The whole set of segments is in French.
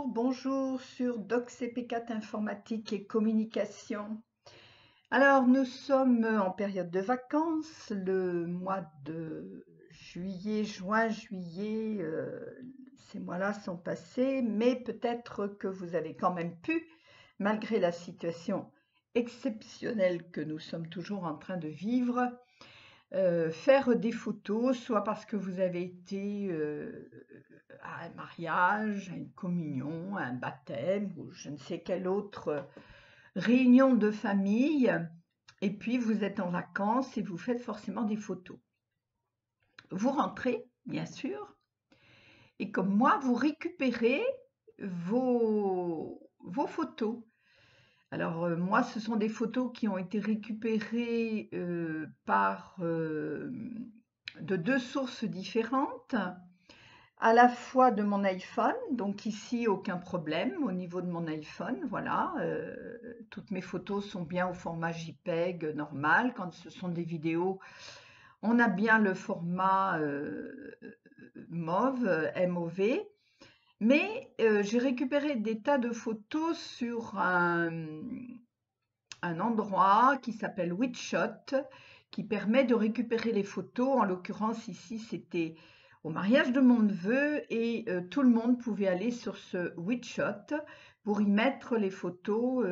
Bonjour sur DocCP4 Informatique et Communication. Alors, nous sommes en période de vacances, le mois de juillet, juin, juillet, ces mois-là sont passés, mais peut-être que vous avez quand même pu, malgré la situation exceptionnelle que nous sommes toujours en train de vivre, faire des photos, soit parce que vous avez été à un mariage, à une communion, à un baptême ou je ne sais quelle autre réunion de famille, et puis vous êtes en vacances et vous faites forcément des photos. Vous rentrez, bien sûr, et comme moi, vous récupérez vos photos. Alors moi, ce sont des photos qui ont été récupérées de deux sources différentes, à la fois de mon iPhone, donc ici aucun problème au niveau de mon iPhone, voilà, toutes mes photos sont bien au format JPEG normal. Quand ce sont des vidéos, on a bien le format MOV, mais j'ai récupéré des tas de photos sur un endroit qui s'appelle WeShot, qui permet de récupérer les photos. En l'occurrence ici c'était au mariage de mon neveu et tout le monde pouvait aller sur ce WeShot pour y mettre les photos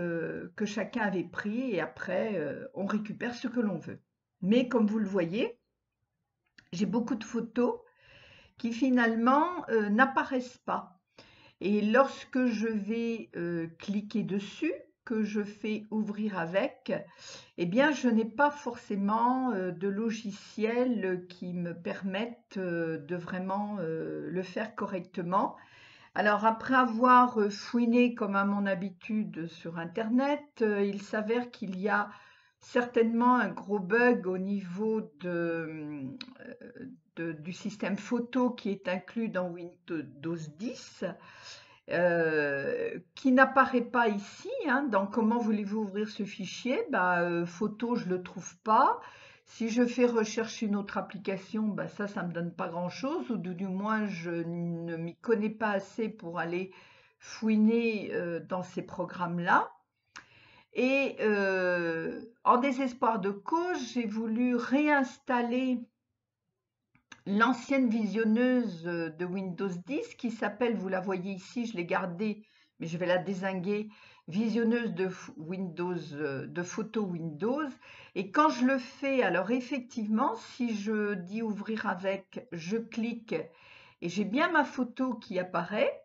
que chacun avait pris, et après on récupère ce que l'on veut. Mais comme vous le voyez, j'ai beaucoup de photos qui finalement n'apparaissent pas. Et lorsque je vais cliquer dessus, que je fais ouvrir avec, eh bien, je n'ai pas forcément de logiciel qui me permette de vraiment le faire correctement. Alors, après avoir fouiné comme à mon habitude sur Internet, il s'avère qu'il y a certainement un gros bug au niveau du système photo qui est inclus dans Windows 10. Qui n'apparaît pas ici, hein, dans comment voulez-vous ouvrir ce fichier, photo je ne le trouve pas. Si je fais rechercher une autre application, ça ne me donne pas grand-chose, ou du moins je ne m'y connais pas assez pour aller fouiner dans ces programmes-là. Et en désespoir de cause, j'ai voulu réinstaller l'ancienne visionneuse de Windows 10 qui s'appelle, vous la voyez ici, je l'ai gardée, mais je vais la dézinguer, visionneuse de Windows, de photo Windows. Et quand je le fais, alors effectivement, si je dis ouvrir avec, je clique et j'ai bien ma photo qui apparaît,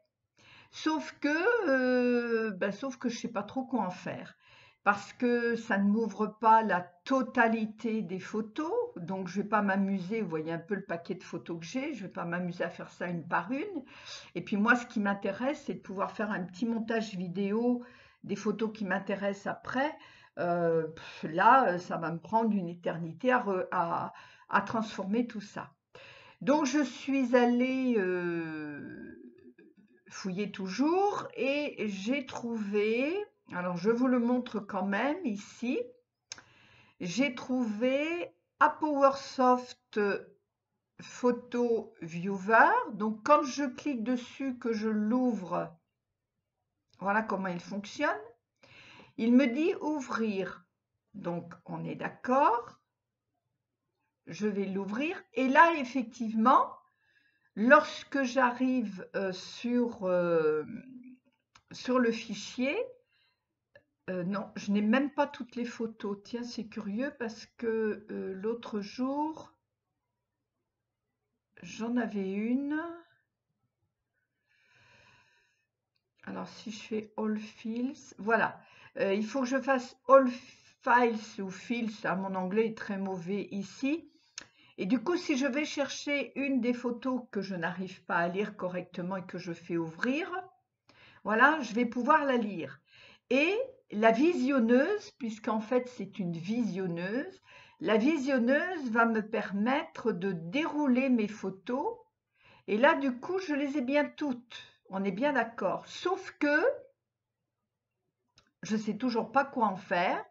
sauf que je ne sais pas trop quoi en faire. Parce que ça ne m'ouvre pas la totalité des photos, donc je ne vais pas m'amuser, vous voyez un peu le paquet de photos que j'ai, je ne vais pas m'amuser à faire ça une par une. Et puis moi, ce qui m'intéresse, c'est de pouvoir faire un petit montage vidéo des photos qui m'intéressent après. Là, ça va me prendre une éternité à transformer tout ça. Donc je suis allée fouiller toujours et j'ai trouvé, alors je vous le montre quand même ici, j'ai trouvé ApowerSoft Photo Viewer. Donc quand je clique dessus, que je l'ouvre, voilà comment il fonctionne. Il me dit ouvrir. Donc on est d'accord. Je vais l'ouvrir et là effectivement, lorsque j'arrive sur le fichier, non, je n'ai même pas toutes les photos. Tiens, c'est curieux parce que l'autre jour, j'en avais une. Alors, si je fais All Files, voilà. Il faut que je fasse All Files ou Files. Mon anglais est très mauvais ici. Et du coup, si je vais chercher une des photos que je n'arrive pas à lire correctement et que je fais ouvrir, voilà, je vais pouvoir la lire. Et la visionneuse, puisqu'en fait c'est une visionneuse, la visionneuse va me permettre de dérouler mes photos. Et là, du coup, je les ai bien toutes. On est bien d'accord. Sauf que je ne sais toujours pas quoi en faire,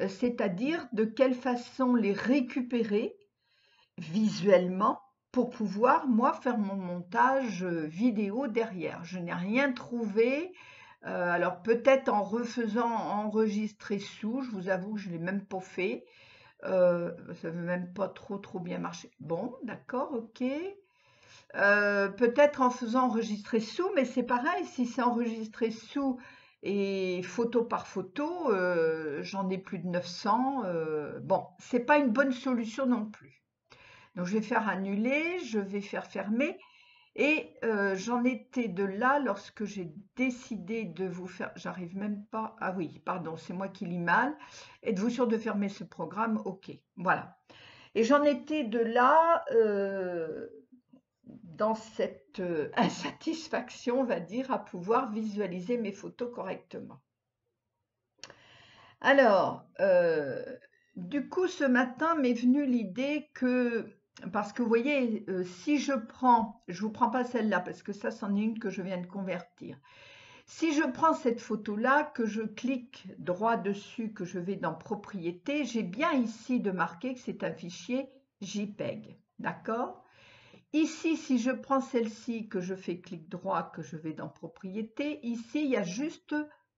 c'est-à-dire de quelle façon les récupérer visuellement pour pouvoir, moi, faire mon montage vidéo derrière. Je n'ai rien trouvé. Alors peut-être en refaisant enregistrer sous, je vous avoue que je ne l'ai même pas fait. Ça ne veut même pas trop bien marcher. Bon, d'accord, ok. Peut-être en faisant enregistrer sous, mais c'est pareil, si c'est enregistré sous et photo par photo, j'en ai plus de 900. Bon, c'est pas une bonne solution non plus. Donc je vais faire annuler, je vais faire fermer. Et j'en étais de là lorsque j'ai décidé de vous faire. J'arrive même pas. Ah oui, pardon, c'est moi qui lis mal. Êtes-vous sûr de fermer ce programme? Ok, voilà. Et j'en étais de là dans cette insatisfaction, on va dire, à pouvoir visualiser mes photos correctement. Alors, du coup, ce matin m'est venue l'idée que, parce que vous voyez, si je vous prends pas celle-là, parce que ça, c'en est une que je viens de convertir. Si je prends cette photo-là, que je clique droit dessus, que je vais dans Propriétés, j'ai bien ici de marquer que c'est un fichier JPEG. D'accord? Ici, si je prends celle-ci, que je fais clic droit, que je vais dans Propriétés, ici, il y a juste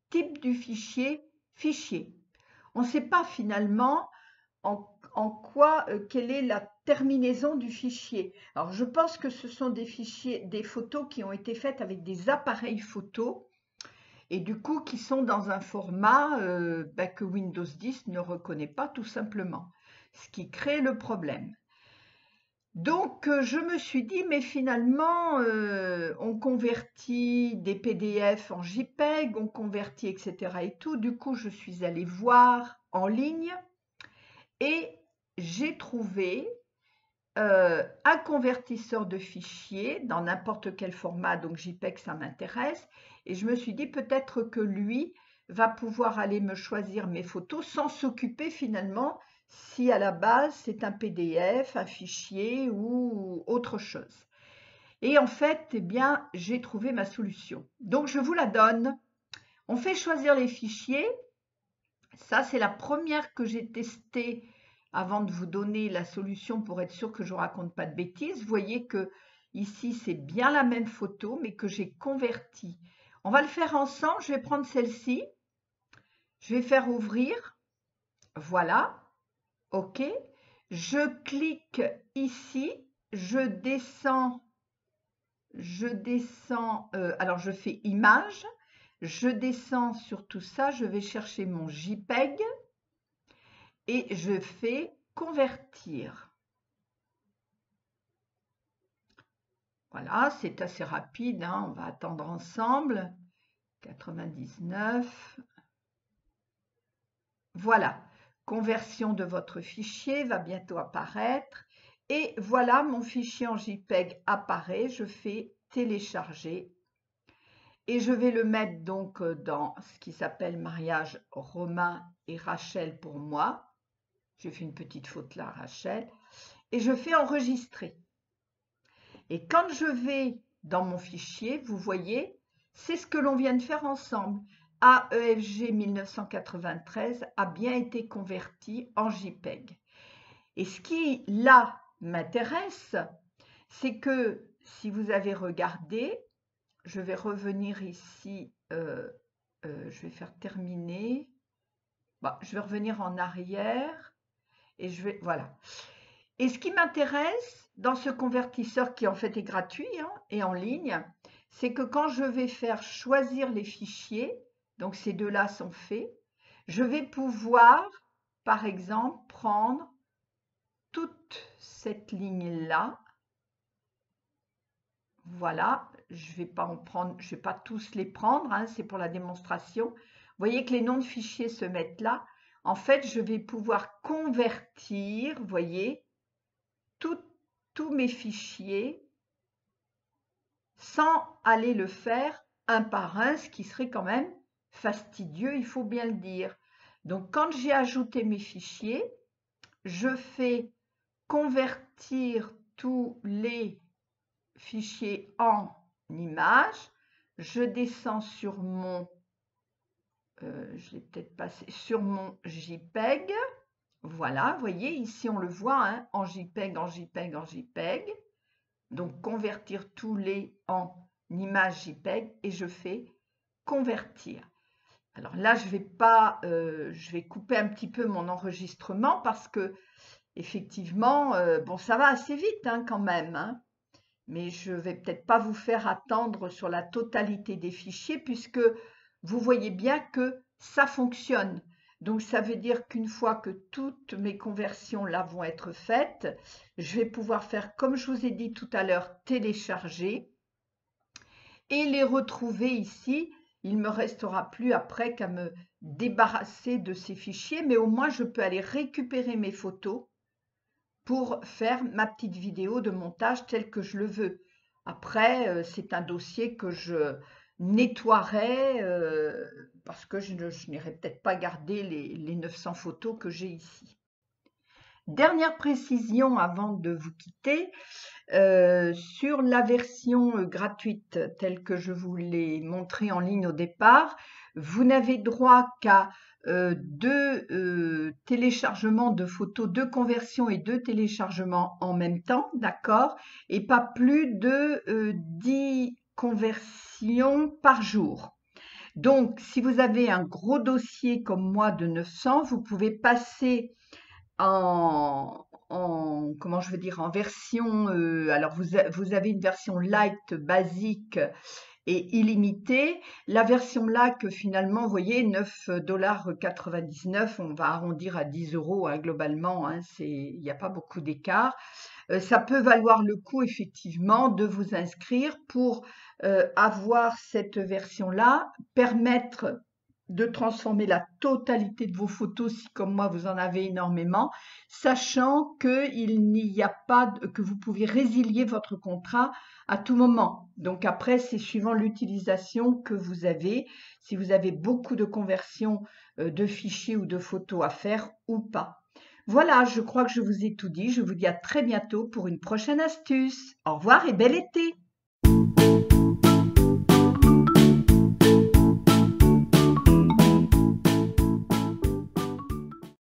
type du fichier, fichier. On ne sait pas finalement en quoi, quelle est la terminaison du fichier. Alors, je pense que ce sont des fichiers, des photos qui ont été faites avec des appareils photo et du coup qui sont dans un format que Windows 10 ne reconnaît pas tout simplement, ce qui crée le problème. Donc, je me suis dit, mais finalement, on convertit des PDF en JPEG, on convertit, etc. et tout. Du coup, je suis allée voir en ligne et j'ai trouvé un convertisseur de fichiers dans n'importe quel format, donc JPEG, ça m'intéresse. Et je me suis dit, peut-être que lui va pouvoir aller me choisir mes photos sans s'occuper finalement si à la base c'est un PDF, un fichier ou autre chose. Et en fait, eh bien, j'ai trouvé ma solution. Donc, je vous la donne. On fait choisir les fichiers. Ça, c'est la première que j'ai testée avant de vous donner la solution pour être sûr que je ne raconte pas de bêtises. Vous voyez que ici, c'est bien la même photo, mais que j'ai convertie. On va le faire ensemble. Je vais prendre celle-ci. Je vais faire ouvrir. Voilà. OK. Je clique ici. Je descends. Alors, je fais image. Je descends sur tout ça. Je vais chercher mon JPEG. Et je fais convertir. Voilà, c'est assez rapide, hein, on va attendre ensemble. 99. Voilà, conversion de votre fichier va bientôt apparaître. Et voilà, mon fichier en JPEG apparaît. Je fais télécharger. Et je vais le mettre donc dans ce qui s'appelle mariage Romain et Rachel pour moi. J'ai fait une petite faute là, Rachel. Et je fais enregistrer. Et quand je vais dans mon fichier, vous voyez, c'est ce que l'on vient de faire ensemble. AEFG 1993 a bien été converti en JPEG. Et ce qui, là, m'intéresse, c'est que si vous avez regardé, je vais revenir ici, je vais faire terminer. Bon, je vais revenir en arrière et je vais, voilà. Et ce qui m'intéresse dans ce convertisseur qui en fait est gratuit hein, et en ligne, c'est que quand je vais faire choisir les fichiers, donc ces deux-là sont faits, je vais pouvoir, par exemple, prendre toute cette ligne-là. Voilà, je ne vais pas en prendre, je vais pas tous les prendre, hein, c'est pour la démonstration. Vous voyez que les noms de fichiers se mettent là. En fait, je vais pouvoir convertir, vous voyez, tous mes fichiers sans aller le faire un par un, ce qui serait quand même fastidieux, il faut bien le dire. Donc, quand j'ai ajouté mes fichiers, je fais convertir tous les fichiers en images. Je descends sur mon je l'ai peut-être passé sur mon JPEG. Voilà, vous voyez, ici on le voit, hein, en JPEG, en JPEG, en JPEG. Donc convertir tous les en images JPEG et je fais convertir. Alors là, je vais couper un petit peu mon enregistrement parce que effectivement, bon, ça va assez vite hein, quand même, hein, mais je vais peut-être pas vous faire attendre sur la totalité des fichiers puisque vous voyez bien que ça fonctionne. Donc ça veut dire qu'une fois que toutes mes conversions là vont être faites, je vais pouvoir faire comme je vous ai dit tout à l'heure, télécharger et les retrouver ici. Il me restera plus après qu'à me débarrasser de ces fichiers, mais au moins je peux aller récupérer mes photos pour faire ma petite vidéo de montage telle que je le veux. Après, c'est un dossier que je nettoierai parce que je n'irai peut-être pas garder les 900 photos que j'ai ici. Dernière précision avant de vous quitter, sur la version gratuite telle que je vous l'ai montrée en ligne au départ, vous n'avez droit qu'à 2 téléchargements de photos, 2 conversions et 2 téléchargements en même temps, d'accord? Et pas plus de 10 conversions par jour. Donc, si vous avez un gros dossier comme moi de 900, vous pouvez passer comment je veux dire, en version, alors vous avez une version light, basique et illimitée. La version light, finalement, vous voyez, 9,99 $, on va arrondir à 10 € hein, globalement, hein, il n'y a pas beaucoup d'écart. Ça peut valoir le coup, effectivement, de vous inscrire pour avoir cette version-là, permettre de transformer la totalité de vos photos si comme moi vous en avez énormément, sachant qu'il n'y a pas que vous pouvez résilier votre contrat à tout moment. Donc après, c'est suivant l'utilisation que vous avez, si vous avez beaucoup de conversions de fichiers ou de photos à faire ou pas. Voilà, je crois que je vous ai tout dit. Je vous dis à très bientôt pour une prochaine astuce. Au revoir et bel été!